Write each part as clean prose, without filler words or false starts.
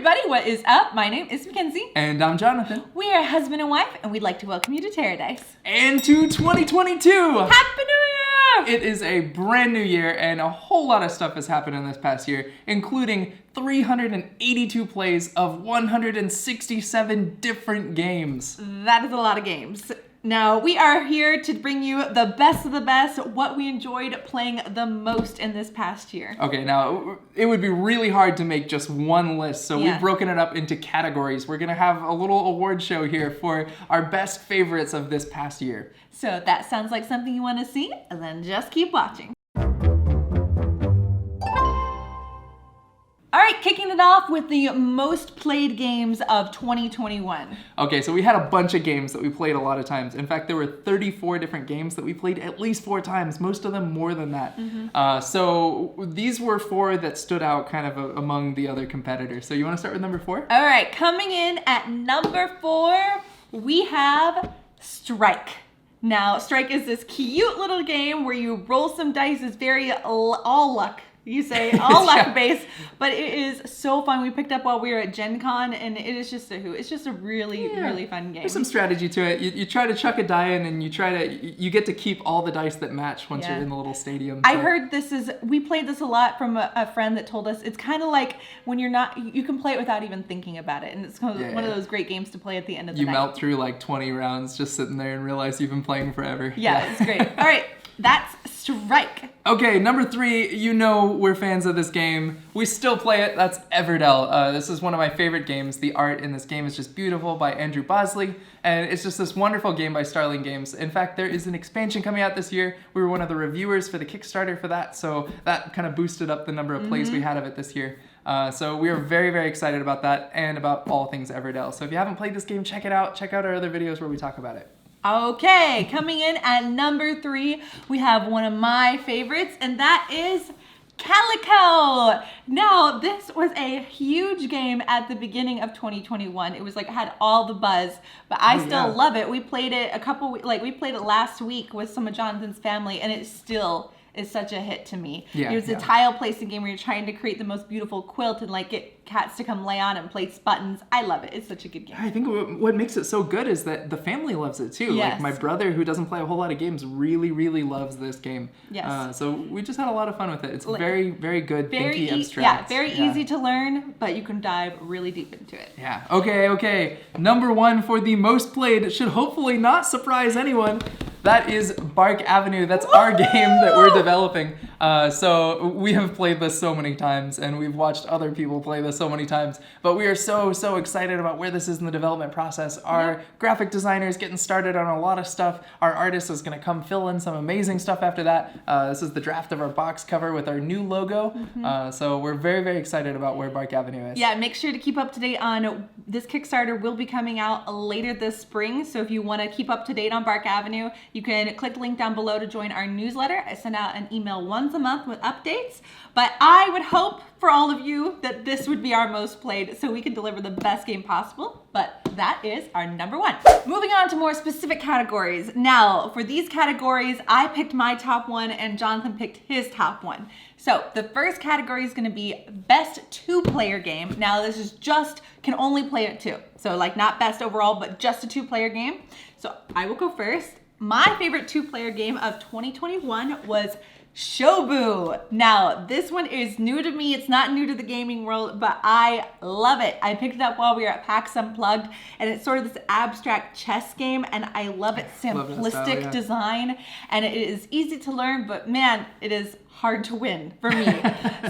everybody, what is up? My name is Mackenzie. And I'm Jonathan. We are husband and wife, and we'd like to welcome you to TerreDice. And to 2022! Happy New Year! It is a brand new year, and a whole lot of stuff has happened in this past year, including 382 plays of 167 different games. That is a lot of games. Now, we are here to bring you the best of the best, what we enjoyed playing the most in this past year. Okay, now, it would be really hard to make just one list, so we've broken it up into categories. We're going to have a little award show here for our best favorites of this past year. So if that sounds like something you want to see, then just keep watching. All right, kicking it off with the most played games of 2021. Okay, so we had a bunch of games that we played a lot of times. In fact, there were 34 different games that we played at least 4 times, most of them more than that. So these were 4 that stood out kind of among the other competitors. So you want to start with number 4? All right, coming in at number 4, we have Strike. Now, Strike is this cute little game where you roll some dice. It's very all luck. You say all luck based, but it is so fun. We picked up while we were at Gen Con, and it is just a hoot. It's just a really fun game. There's some strategy to it. You try to chuck a die in, and you get to keep all the dice that match once you're in the little stadium. So. I heard we played this a lot from a friend that told us it's kind of like when you can play it without even thinking about it, and it's one of those great games to play at the end of the night. You melt through like 20 rounds just sitting there and realize you've been playing forever. Yeah, it's great. All right, that's Strike. Okay, number 3, you know we're fans of this game. We still play it. That's Everdell. This is one of my favorite games. The art in this game is just beautiful by Andrew Bosley, and it's just this wonderful game by Starling Games. In fact, there is an expansion coming out this year. We were one of the reviewers for the Kickstarter for that, so that kind of boosted up the number of plays we had of it this year. So we are very, very excited about that and about all things Everdell. So if you haven't played this game, check it out. Check out our other videos where we talk about it. Okay, coming in at number 3, we have one of my favorites, and that is Calico. Now, this was a huge game at the beginning of 2021. It was like had all the buzz, but I still love it. We played it we played it last week with some of Jonathan's family, and it still is such a hit to me. It was a tile placing game where you're trying to create the most beautiful quilt and get cats to come lay on it and place buttons. I love it. It's such a good game. I think what makes it so good is that the family loves it too. Yes. Like my brother, who doesn't play a whole lot of games, really, really loves this game. Yes. So we just had a lot of fun with it. It's very, very good, thinky, Yeah, abstract. very easy to learn, but you can dive really deep into it. Yeah. Okay. Number 1 for the most played, it should hopefully not surprise anyone. That is Bark Avenue. That's our game that we're developing. So we have played this so many times, and we've watched other people play this so many times. But we are so excited about where this is in the development process. Our graphic designer is getting started on a lot of stuff. Our artist is going to come fill in some amazing stuff after that. This is the draft of our box cover with our new logo. So we're very, very excited about where Bark Avenue is. Yeah, make sure to keep up to date on this Kickstarter. Will be coming out later this spring. So if you want to keep up to date on Bark Avenue, you can click the link down below to join our newsletter. I send out an email once a month with updates. But I would hope for all of you that this would be our most played so we can deliver the best game possible. But that is our number 1. Moving on to more specific categories. Now, for these categories, I picked my top 1 and Jonathan picked his top 1. So the first category is going to be best 2-player game. Now this is can only play it 2. So not best overall, but just a 2-player game. So I will go first. My favorite 2-player game of 2021 was Shobu. Now, this one is new to me. It's not new to the gaming world, but I love it. I picked it up while we were at PAX Unplugged, and it's sort of this abstract chess game, and I love its simplistic design, and it is easy to learn, but man, it is hard to win for me.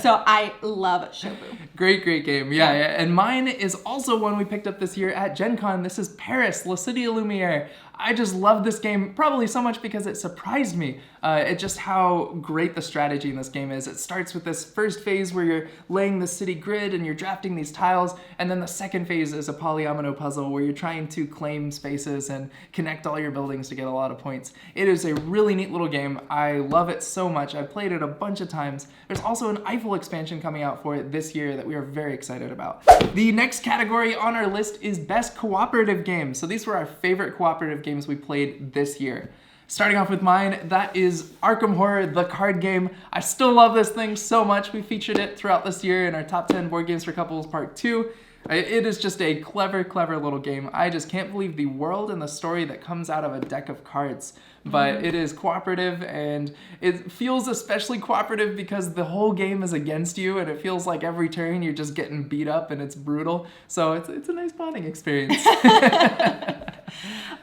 So I love Shobu. Great game. Yeah. And mine is also one we picked up this year at Gen Con. This is Paris, La Cité Lumière. I just love this game, probably so much because it surprised me. It's just how great the strategy in this game is. It starts with this first phase where you're laying the city grid and you're drafting these tiles, and then the second phase is a polyomino puzzle where you're trying to claim spaces and connect all your buildings to get a lot of points. It is a really neat little game. I love it so much. I've played it a bunch of times. There's also an Eiffel expansion coming out for it this year that we are very excited about. The next category on our list is Best Cooperative Games. So these were our favorite cooperative games we played this year. Starting off with mine, that is Arkham Horror, the card game. I still love this thing so much. We featured it throughout this year in our top 10 board games for couples part 2. It is just a clever, clever little game. I just can't believe the world and the story that comes out of a deck of cards. But it is cooperative, and it feels especially cooperative because the whole game is against you, and it feels like every turn you're just getting beat up, and it's brutal. So it's a nice bonding experience.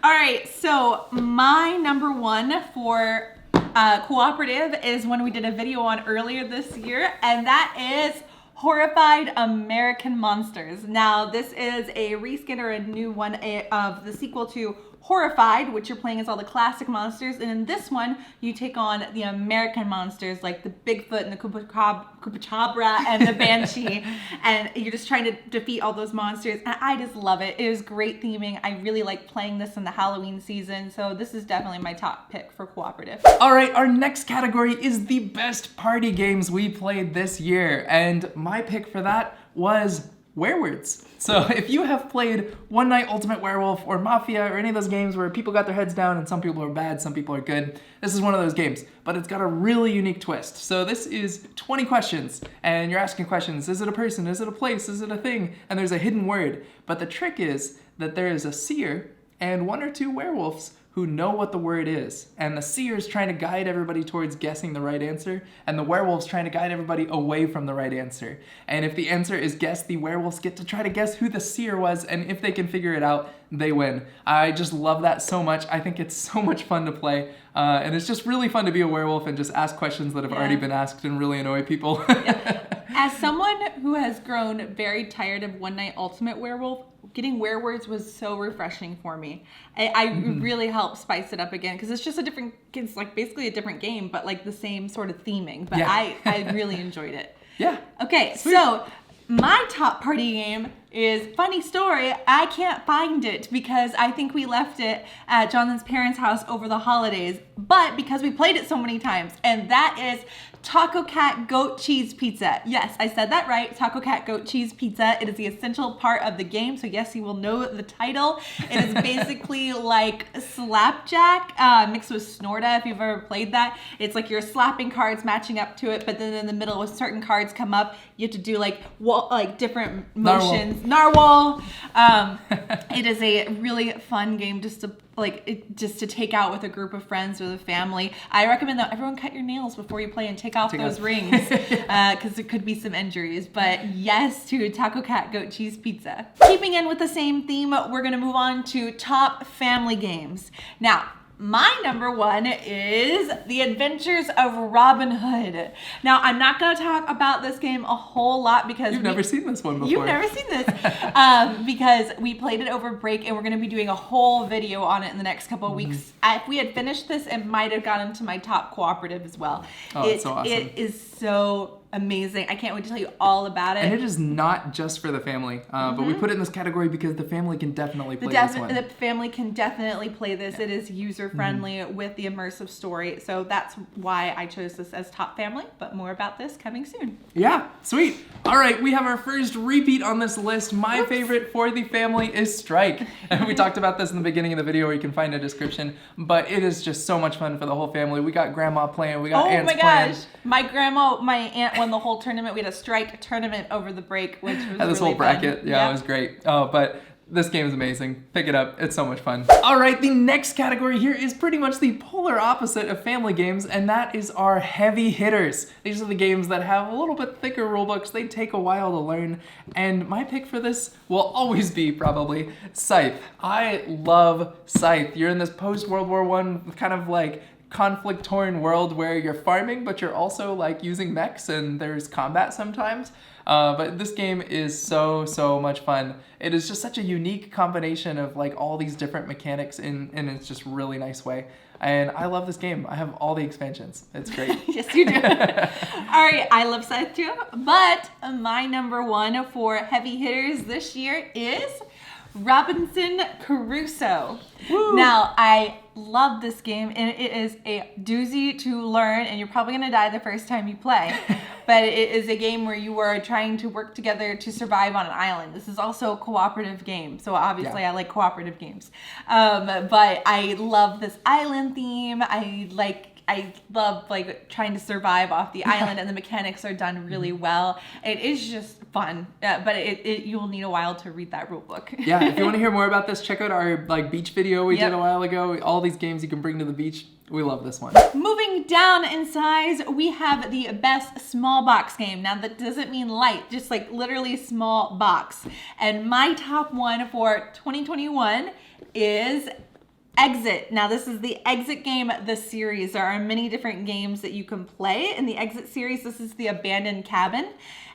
All right, so my number one for cooperative is one we did a video on earlier this year, and that is Horrified American Monsters. Now, this is a reskin or a new one of the sequel to Horrified, which you're playing as all the classic monsters, and in this one, you take on the American monsters like the Bigfoot and the Chupacabra and the Banshee, and you're just trying to defeat all those monsters, and I just love it. It was great theming. I really like playing this in the Halloween season, so this is definitely my top pick for cooperative. All right, our next category is the best party games we played this year, and my pick for that was Werewords. So if you have played One Night Ultimate Werewolf or Mafia or any of those games where people got their heads down and some people are bad, some people are good, this is one of those games, but it's got a really unique twist. So this is 20 questions, and you're asking questions. Is it a person? Is it a place? Is it a thing? And there's a hidden word. But the trick is that there is a seer and 1 or 2 werewolves who know what the word is. And the seer's trying to guide everybody towards guessing the right answer, and the werewolf's trying to guide everybody away from the right answer. And if the answer is guessed, the werewolves get to try to guess who the seer was, and if they can figure it out, they win. I just love that so much. I think it's so much fun to play, and it's just really fun to be a werewolf and just ask questions that have already been asked and really annoy people. As someone who has grown very tired of One Night Ultimate Werewolf, getting Werewords was so refreshing for me. I really helped spice it up again because it's just it's like basically a different game, but like the same sort of theming. But I really enjoyed it. Yeah. Okay, sweet. So my top party game is, funny story, I can't find it because I think we left it at Jonathan's parents' house over the holidays, but because we played it so many times, and that is Taco Cat Goat Cheese Pizza. Yes, I said that right. Taco Cat Goat Cheese Pizza. It is the essential part of the game, so yes, you will know the title. It is basically like Slapjack mixed with Snorta, if you've ever played that. It's like you're slapping cards matching up to it, but then in the middle, when certain cards come up, you have to do like different motions. Narwhal. It is a really fun game just to take out with a group of friends or the family. I recommend that everyone cut your nails before you play and take off those rings because there could be some injuries. But yes to Taco Cat Goat Cheese Pizza. Keeping in with the same theme, we're going to move on to top family games. Now, my number one is The Adventures of Robin Hood. Now, I'm not going to talk about this game a whole lot because You've never seen this one before. You've never seen this because we played it over break and we're going to be doing a whole video on it in the next couple of weeks. If we had finished this, it might have gotten to my top cooperative as well. Oh, it's so awesome. It is so amazing. I can't wait to tell you all about it. And it is not just for the family, but we put it in this category because the family can definitely play this one. The family can definitely play this. It is user-friendly with the immersive story. So that's why I chose this as top family, but more about this coming soon. Yeah, sweet. All right, we have our first repeat on this list. My favorite for the family is Strike. And we talked about this in the beginning of the video where you can find a description, but it is just so much fun for the whole family. We got grandma playing, we got aunts playing. My aunt won the whole tournament. We had a Strike tournament over the break, which was had this really whole bracket. fun. Yeah, it was great. Oh, but this game is amazing. Pick it up. It's so much fun. All right, the next category here is pretty much the polar opposite of family games, and that is our heavy hitters. These are the games that have a little bit thicker rulebooks. They take a while to learn, and my pick for this will always be probably Scythe. I love Scythe. You're in this post-World War I kind of like conflict-torn world where you're farming, but you're also like using mechs and there's combat sometimes. But this game is so much fun. It is just such a unique combination of like all these different mechanics in it's just really nice way. And I love this game. I have all the expansions. It's great. Yes, you do. All right, I love Scythe too, but my number one for heavy hitters this year is Robinson Crusoe. Woo. Now, I love this game, and it is a doozy to learn, and you're probably going to die the first time you play. But it is a game where you are trying to work together to survive on an island. This is also a cooperative game, so obviously I like cooperative games. But I love this island theme. I like I love like trying to survive off the island, and the mechanics are done really well. It is just fun, but you'll need a while to read that rule book. Yeah, if you want to hear more about this, check out our like beach video we did a while ago. All these games you can bring to the beach. We love this one. Moving down in size, we have the best small box game. Now that doesn't mean light, just like literally small box. And my top one for 2021 is Exit. Now this is the Exit game, the series. There are many different games that you can play in the Exit series. This is the Abandoned Cabin.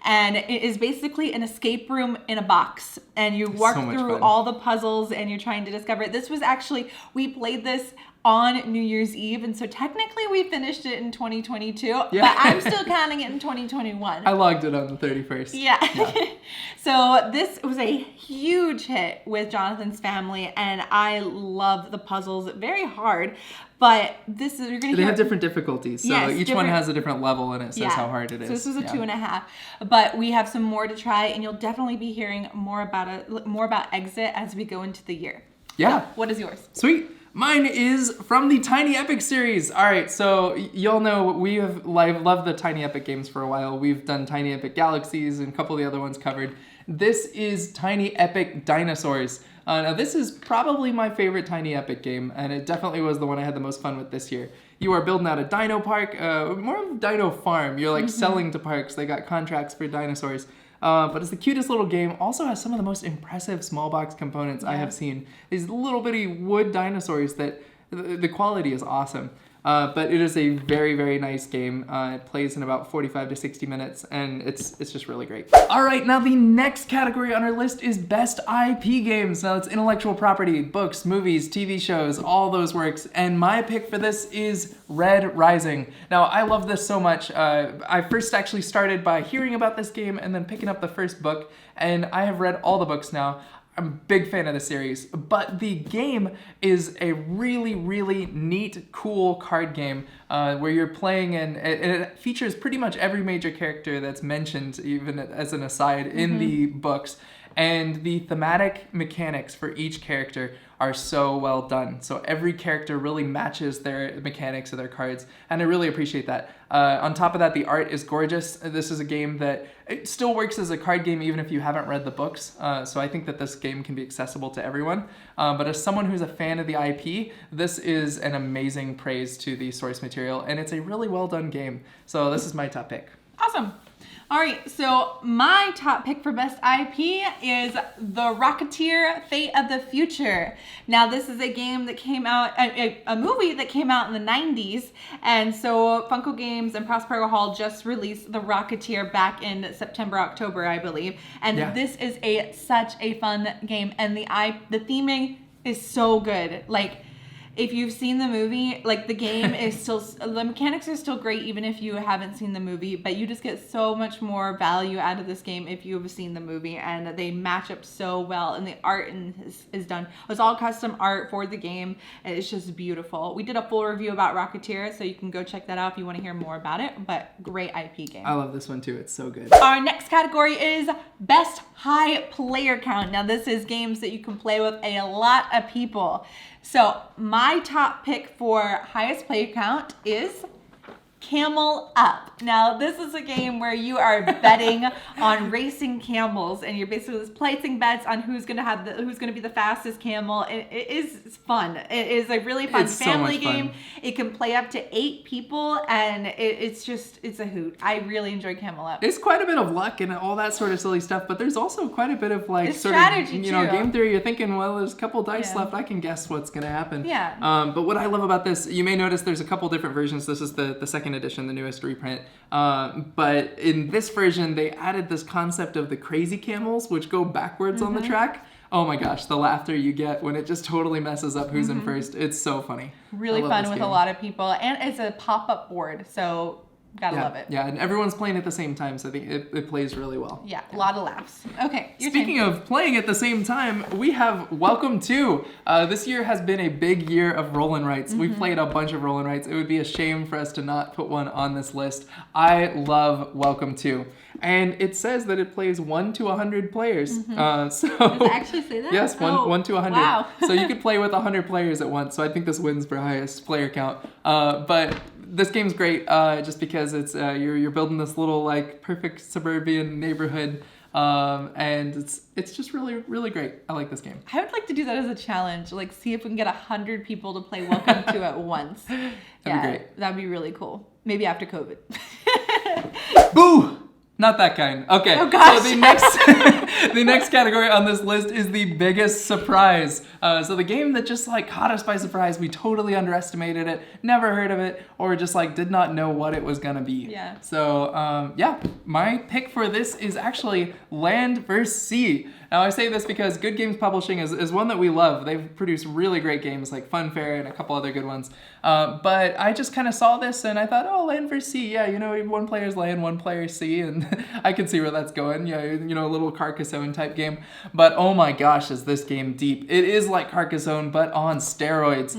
And it is basically an escape room in a box. And you walk through all the puzzles and you're trying to discover it. This was actually, we played this on New Year's Eve, and so technically we finished it in 2022, but I'm still counting it in 2021. I logged it on the 31st. Yeah. So this was a huge hit with Jonathan's family, and I love the puzzles. Very hard, but this is, you're gonna They have different difficulties, so each one has a different level, and it says how hard it is. So this was a 2.5, but we have some more to try, and you'll definitely be hearing more about Exit as we go into the year. Yeah. So, what is yours? Sweet. Mine is from the Tiny Epic series. All right, so y'all know we have loved the Tiny Epic games for a while. We've done Tiny Epic Galaxies and a couple of the other ones covered. This is Tiny Epic Dinosaurs. Now this is probably my favorite Tiny Epic game, and it definitely was the one I had the most fun with this year. You are building out a dino park, more of a dino farm. You're like selling to parks. They got contracts for dinosaurs. But it's the cutest little game. Also has some of the most impressive small box components I have seen. These little bitty wood dinosaurs that the quality is awesome. But it is a very, very nice game. It plays in about 45 to 60 minutes, and it's just really great. All right, now the next category on our list is Best IP Games. Now it's intellectual property, books, movies, TV shows, all those works. And my pick for this is Red Rising. Now I love this so much. I first actually started by hearing about this game and then picking up the first book, and I have read all the books now. I'm a big fan of the series, but the game is a really, really neat, cool card game where you're playing, and it features pretty much every major character that's mentioned, even as an aside, in the books. And the thematic mechanics for each character are so well done. So every character really matches their mechanics of their cards, and I really appreciate that. On top of that, the art is gorgeous. This is a game that it still works as a card game even if you haven't read the books. So I think that this game can be accessible to everyone. But as someone who's a fan of the IP, this is an amazing praise to the source material, and it's a really well done game. So this is my top pick. Awesome. All right, so my top pick for best IP is The Rocketeer: Fate of the Future. Now, this is a game that came out, a movie that came out in the 90s, and so Funko Games and Prospero Hall just released The Rocketeer back in September, October, I believe. And this is such a fun game, and the theming is so good. Like, if you've seen the movie, like the game is still, the mechanics are still great even if you haven't seen the movie, but you just get so much more value out of this game if you've seen the movie, and they match up so well, and the art is done. It's all custom art for the game, and it's just beautiful. We did a full review about Rocketeer, so you can go check that out if you want to hear more about it, but great IP game. I love this one too, it's so good. Our next category is Best High Player Count. Now this is games that you can play with a lot of people. So my top pick for highest player count is Camel Up. Now, this is a game where you are betting on racing camels, and you're basically just placing bets on who's gonna be the fastest camel. It is fun. It is a really fun family game. It can play up to 8 people, and it's a hoot. I really enjoy Camel Up. It's quite a bit of luck and all that sort of silly stuff, but there's also quite a bit of like it's sort strategy of, too. Game theory. You're thinking, well, there's a couple dice left. I can guess what's gonna happen. Yeah. But what I love about this, you may notice there's a couple different versions. This is the second edition, the newest reprint. But in this version, they added this concept of the crazy camels, which go backwards on the track. Oh my gosh, the laughter you get when it just totally messes up who's in first. It's so funny. Really fun with a lot of people. And it's a pop-up board, so gotta love it. Yeah, and everyone's playing at the same time, so I think it plays really well. Yeah, a lot of laughs. Okay, Speaking of playing at the same time, we have Welcome To. This year has been a big year of roll and writes. We've played a bunch of roll and writes. It would be a shame for us to not put one on this list. I love Welcome To. And it says that it plays 1 to 100 players. Does it actually say that? Yes, 1 to 100. Wow. So you could play with 100 players at once. So I think this wins for highest player count. But this game's great just because it's you're building this little like perfect suburban neighborhood. And it's just really, really great. I like this game. I would like to do that as a challenge. Like, see if we can get 100 people to play Welcome to at once. That'd be great. That'd be really cool. Maybe after COVID. Boo! Not that kind. Okay. Oh gosh. So the next category on this list is the biggest surprise. So the game that just like caught us by surprise. We totally underestimated it, never heard of it, or just like did not know what it was gonna be. Yeah. So my pick for this is actually Land vs. Sea. Now I say this because Good Games Publishing is one that we love. They've produced really great games like Funfair and a couple other good ones. But I just kind of saw this and I thought, oh, Land vs. Sea, yeah, one player's land, one player's sea, and I can see where that's going. Yeah, a little Carcassonne type game. But oh my gosh, is this game deep. It is like Carcassonne, but on steroids.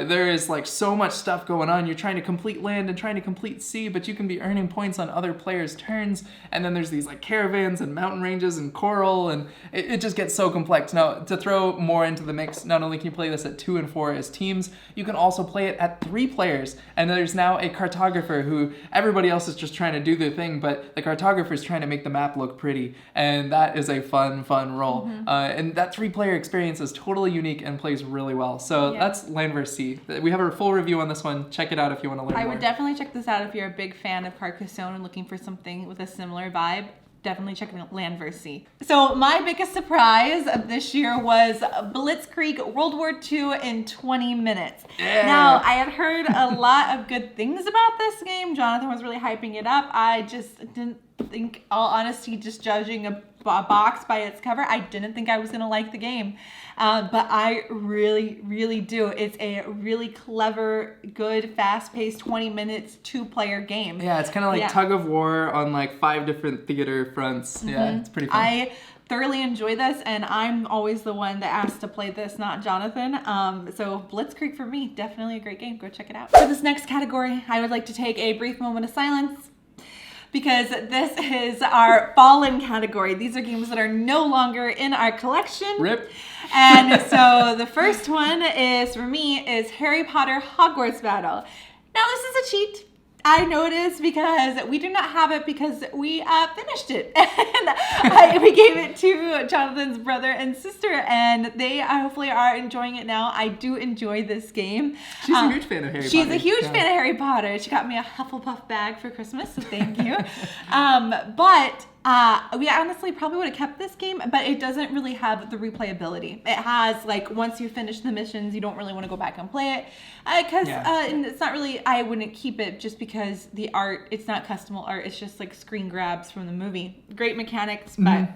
There is like so much stuff going on. You're trying to complete land and trying to complete sea, but you can be earning points on other players' turns. And then there's these like caravans and mountain ranges and coral, and it just gets so complex. Now, to throw more into the mix, not only can you play this at 2 and 4 as teams, you can also play it at 3 players. And there's now a cartographer who everybody else is just trying to do their thing, but the cartographer is trying to make the map look pretty. And that is a fun role. And that 3-player experience is totally unique and plays really well. So that's Land vs. Sea. We have a full review on this one. Check it out if you want to learn more. I would definitely check this out if you're a big fan of Carcassonne and looking for something with a similar vibe. Definitely check out Land vs. Sea. So my biggest surprise of this year was Blitzkrieg World War II in 20 minutes. Yeah. Now, I had heard a lot of good things about this game. Jonathan was really hyping it up. I just didn't think, all honesty, just judging a box by its cover, I didn't think I was going to like the game. But I really, really do. It's a really clever, good, fast-paced 20 minutes, 2-player game. Yeah, it's kind of like tug of war on like 5 different theater fronts. Yeah, it's pretty fun. I thoroughly enjoy this, and I'm always the one that asks to play this, not Jonathan. So Blitzkrieg for me, definitely a great game. Go check it out. For this next category, I would like to take a brief moment of silence, because this is our Fallen category. These are games that are no longer in our collection. RIP. And so the first one is, for me, is Harry Potter Hogwarts Battle. Now this is a cheat. I know it is because we do not have it because we finished it. And we gave it to Jonathan's brother and sister, and they hopefully are enjoying it now. I do enjoy this game. She's a huge fan of Harry Potter. She's a huge fan of Harry Potter. She got me a Hufflepuff bag for Christmas, so thank you. But we honestly probably would have kept this game, but it doesn't really have the replayability. It has, like, once you finish the missions, you don't really want to go back and play it. Because and it's not really, I wouldn't keep it just because the art, it's not custom art, it's just like screen grabs from the movie. Great mechanics, but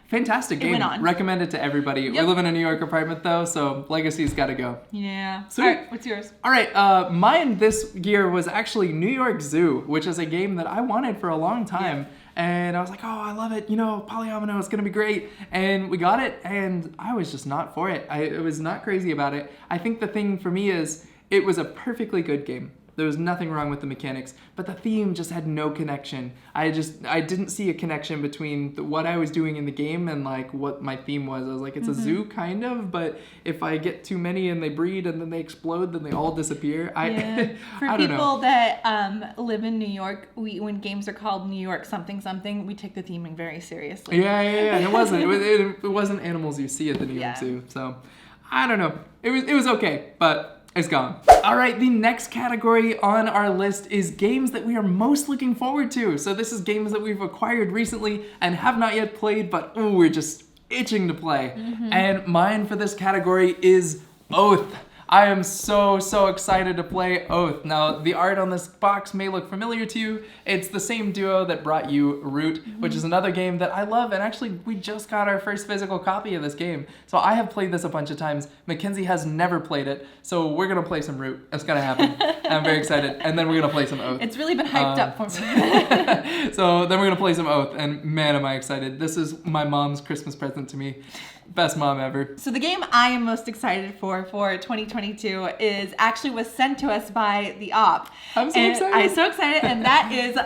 fantastic game. Recommend it to everybody. Yep. We live in a New York apartment though, so Legacy's got to go. Yeah. Sweet. All right, what's yours? All right, mine this year was actually New York Zoo, which is a game that I wanted for a long time. Yeah. And I was like, oh, I love it. Polyomino, it's going to be great. And we got it, and I was just not for it. I was not crazy about it. I think the thing for me is it was a perfectly good game. There was nothing wrong with the mechanics, but the theme just had no connection. I didn't see a connection between what I was doing in the game and like what my theme was. I was like, it's a zoo kind of, but if I get too many and they breed and then they explode, then they all disappear. For I don't people know. that live in New York, when games are called New York something, we take the theming very seriously. Yeah. And it wasn't. It wasn't animals you see at the New York Zoo. So I don't know. It was okay, but it's gone. All right, the next category on our list is games that we are most looking forward to. So this is games that we've acquired recently and have not yet played, but we're just itching to play. And mine for this category is Oath. I am so excited to play Oath. Now, the art on this box may look familiar to you. It's the same duo that brought you Root, which is another game that I love, and actually, we just got our first physical copy of this game. So I have played this a bunch of times. Mackenzie has never played it, so we're gonna play some Root. It's gonna happen. I'm very excited. And then we're gonna play some Oath. It's really been hyped up for me. So then we're gonna play some Oath, and man, am I excited. This is my mom's Christmas present to me. Best mom ever. So the game I am most excited for 2022 was sent to us by the Op. I'm so excited. I'm so excited, and that is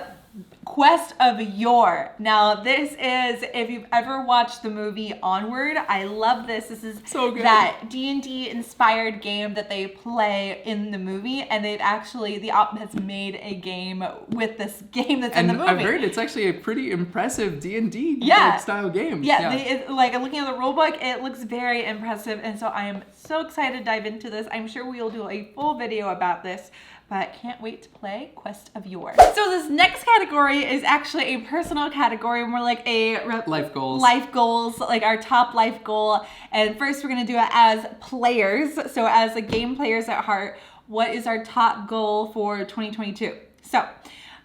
Quest of Yore. Now, this is, if you've ever watched the movie Onward, I love this. This is so good. That D&D inspired game that they play in the movie, and they've actually, the op has made a game with this game that's in the movie. I've heard it's actually a pretty impressive D&D style game. Yeah, like looking at the rulebook, it looks very impressive, and so I am so excited to dive into this. I'm sure we will do a full video about this, but can't wait to play Quest of Yore. So this next category is actually a personal category, more like a life goals. Life goals, like our top life goal. And first we're gonna do it as players. So as the game players at heart, what is our top goal for 2022? So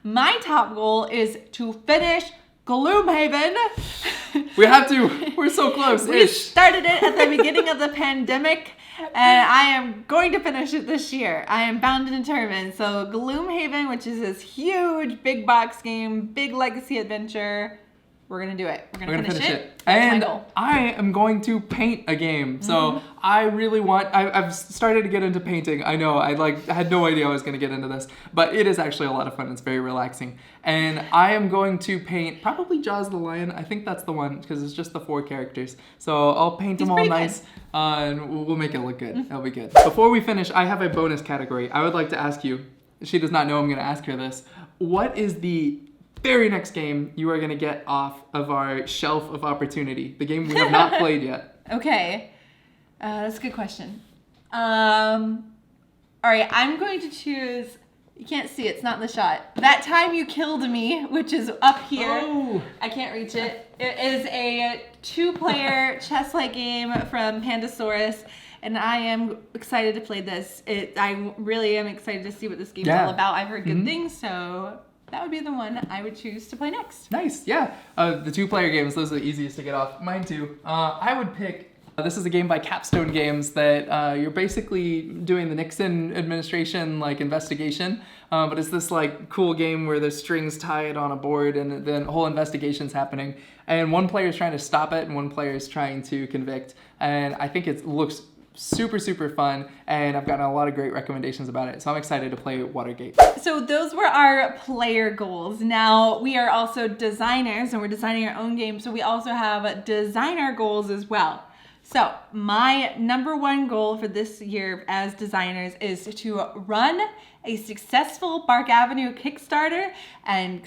my top goal is to finish Gloomhaven. We have to. We're so close. We started it at the beginning of the pandemic, and I am going to finish it this year. I am bound and determined. So Gloomhaven, which is this huge big box game, big legacy adventure, we're gonna do it. We're gonna finish it. That's and my goal. I am going to paint a game. So I really want, I've started to get into painting. I know, I had no idea I was gonna get into this, but it is actually a lot of fun. It's very relaxing. And I am going to paint probably Jaws the Lion. I think that's the one because it's just the 4 characters. So I'll paint them all nice and we'll make it look good. That'll be good. Before we finish, I have a bonus category. I would like to ask you, she does not know I'm gonna ask her this. What is the very next game you are going to get off of our shelf of opportunity? The game we have not played yet. Okay. That's a good question. All right, I'm going to choose, you can't see, it's not in the shot. That Time You Killed Me, which is up here. Oh. I can't reach it. It is a 2-player chess-like game from Pandasaurus, and I am excited to play this. I really am excited to see what this game's all about. I've heard good things, so that would be the one I would choose to play next. Nice, yeah. The 2-player games, those are the easiest to get off. Mine too. I would pick, this is a game by Capstone Games that you're basically doing the Nixon administration investigation, but it's this cool game where there's strings tied on a board and then whole investigation's happening. And one player is trying to stop it and one player is trying to convict. And I think it looks super, super fun, and I've gotten a lot of great recommendations about it, so I'm excited to play Watergate. So those were our player goals. Now, we are also designers, and we're designing our own games, so we also have designer goals as well. So my number 1 goal for this year as designers is to run a successful Bark Avenue Kickstarter and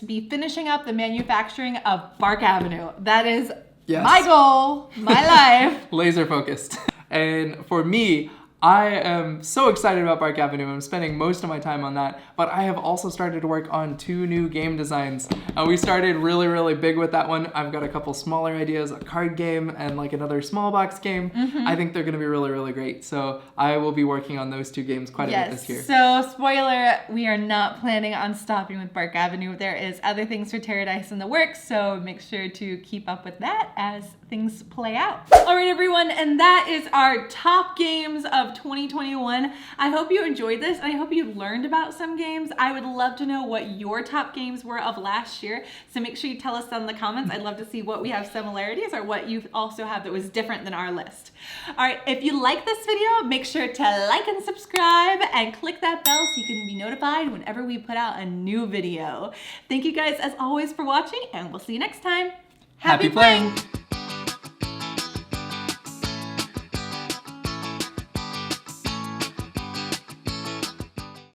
be finishing up the manufacturing of Bark Avenue. That is my goal, my life. Laser focused. And for me, I am so excited about Bark Avenue. I'm spending most of my time on that, but I have also started to work on 2 new game designs. We started really, really big with that one. I've got a couple smaller ideas, a card game and another small box game. I think they're gonna be really, really great. So I will be working on those 2 games quite a bit this year. So spoiler, we are not planning on stopping with Bark Avenue. There is other things for TerreDice in the works, so make sure to keep up with that as things play out. All right, everyone, and that is our top games of 2021. I hope you enjoyed this, and I hope you learned about some games. I would love to know what your top games were of last year, so make sure you tell us down in the comments. I'd love to see what we have similarities or what you also have that was different than our list. All right, if you like this video, make sure to like and subscribe and click that bell so you can be notified whenever we put out a new video. Thank you guys as always for watching, and we'll see you next time. Happy playing!